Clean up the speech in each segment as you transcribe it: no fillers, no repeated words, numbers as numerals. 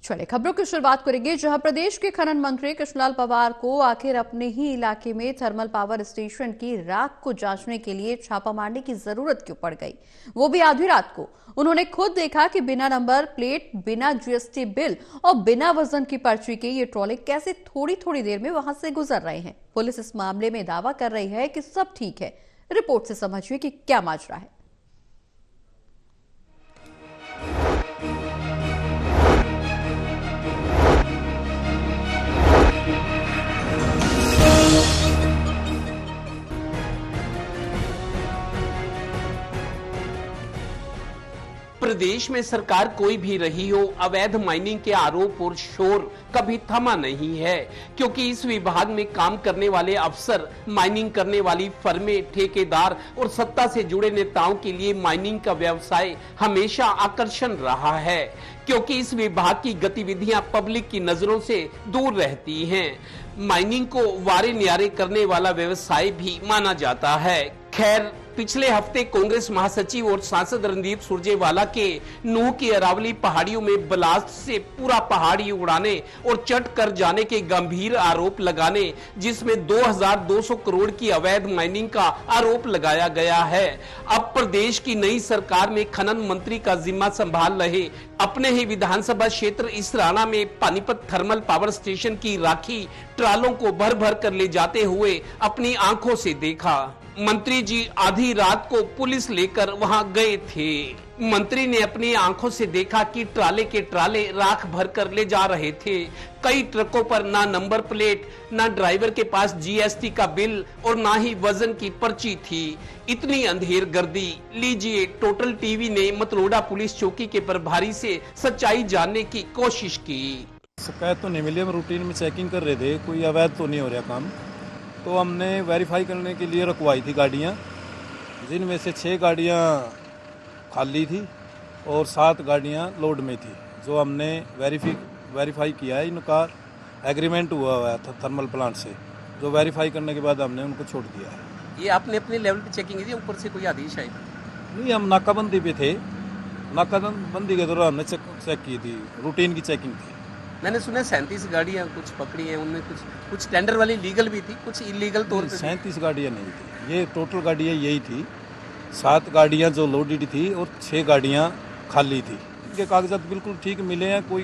चलिए खबरों की शुरुआत करेंगे, जहां प्रदेश के खनन मंत्री कृष्णलाल पंवार को आखिर अपने ही इलाके में थर्मल पावर स्टेशन की राख को जांचने के लिए छापा मारने की जरूरत क्यों पड़ गई, वो भी आधी रात को। उन्होंने खुद देखा कि बिना नंबर प्लेट, बिना जीएसटी बिल और बिना वजन की पर्ची के ये ट्रॉले कैसे थोड़ी थोड़ी देर में वहां से गुजर रहे हैं। पुलिस इस मामले में दावा कर रही है कि सब ठीक है। रिपोर्ट से समझिए कि क्या माजरा है। प्रदेश में सरकार कोई भी रही हो, अवैध माइनिंग के आरोप और शोर कभी थमा नहीं है, क्योंकि इस विभाग में काम करने वाले अफसर, माइनिंग करने वाली फर्में, ठेकेदार और सत्ता से जुड़े नेताओं के लिए माइनिंग का व्यवसाय हमेशा आकर्षण रहा है, क्योंकि इस विभाग की गतिविधियां पब्लिक की नजरों से दूर रहती हैं। माइनिंग को वारे न्यारे करने वाला व्यवसाय भी माना जाता है। खैर, पिछले हफ्ते कांग्रेस महासचिव और सांसद रणदीप सुरजेवाला के नूह की अरावली पहाड़ियों में ब्लास्ट से पूरा पहाड़ी उड़ाने और चट कर जाने के गंभीर आरोप लगाने, जिसमें 2200 करोड़ की अवैध माइनिंग का आरोप लगाया गया है। अब प्रदेश की नई सरकार में खनन मंत्री का जिम्मा संभाल रहे अपने ही विधानसभा क्षेत्र इसराना में पानीपत थर्मल पावर स्टेशन की राखी ट्रालों को भर भर कर ले जाते हुए अपनी आंखों से देखा। मंत्री जी आधी रात को पुलिस लेकर वहां गए थे। मंत्री ने अपनी आंखों से देखा कि ट्राले के ट्राले राख भरकर ले जा रहे थे। कई ट्रकों पर ना नंबर प्लेट, ना ड्राइवर के पास जीएसटी का बिल और ना ही वजन की पर्ची थी। इतनी अंधेर गर्दी। लीजिए, टोटल टीवी ने मतलोडा पुलिस चौकी के प्रभारी से सच्चाई जानने की कोशिश की। शिकायत तो नहीं मिली, हम रूटीन में चेकिंग कर रहे थे, कोई अवैध तो नहीं हो रहा काम। तो हमने वेरीफाई करने के लिए रुकवाई थी गाड़ियाँ, जिनमें से 6 गाड़ियाँ खाली थी और 7 गाड़ियाँ लोड में थी। जो हमने वेरीफाई किया है, इनका एग्रीमेंट हुआ था थर्मल प्लांट से, जो वेरीफाई करने के बाद हमने उनको छोड़ दिया है। ये आपने अपने लेवल पे चेकिंग की थी, ऊपर से कोई आदेश आई? नहीं, हम नाकाबंदी पे थे, नाकाबंदी के दौरान हमने चेक की थी, रूटीन की चेकिंग थी। मैंने सुना 37 गाड़ियां कुछ पकड़ी हैं, उनमें कुछ टेंडर वाली लीगल भी थी, कुछ इलीगल तौर पे। 37 गाड़ियां नहीं थी, ये टोटल गाड़ियां यही थी। 7 गाड़ियां जो लोडेड थी और 6 गाड़ियां खाली थी। इनके कागजात बिल्कुल ठीक मिले हैं, कोई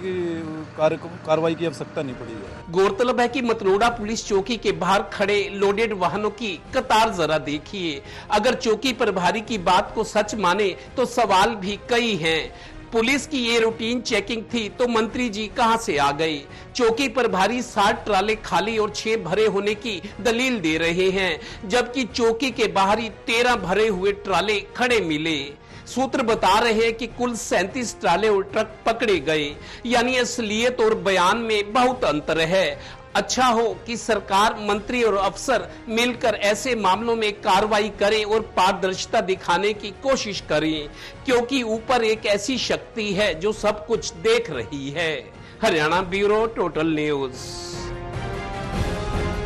कार्रवाई की आवश्यकता नहीं पड़ी है। गौरतलब है कि मतलोडा पुलिस चौकी के बाहर खड़े लोडेड वाहनों की कतार जरा देखिए। अगर चौकी प्रभारी की बात को सच माने तो सवाल भी कई हैं। पुलिस की ये रूटीन चेकिंग थी तो मंत्री जी कहां से आ गए? चौकी प्रभारी 60 ट्राले खाली और 6 भरे होने की दलील दे रहे हैं, जबकि चौकी के बाहर ही 13 भरे हुए ट्राले खड़े मिले। सूत्र बता रहे हैं कि कुल 37 ट्राले और ट्रक पकड़े गए, यानी असलियत और बयान में बहुत अंतर है। अच्छा हो कि सरकार, मंत्री और अफसर मिलकर ऐसे मामलों में कार्रवाई करें और पारदर्शिता दिखाने की कोशिश करें, क्योंकि ऊपर एक ऐसी शक्ति है जो सब कुछ देख रही है। Haryana bureau, total news.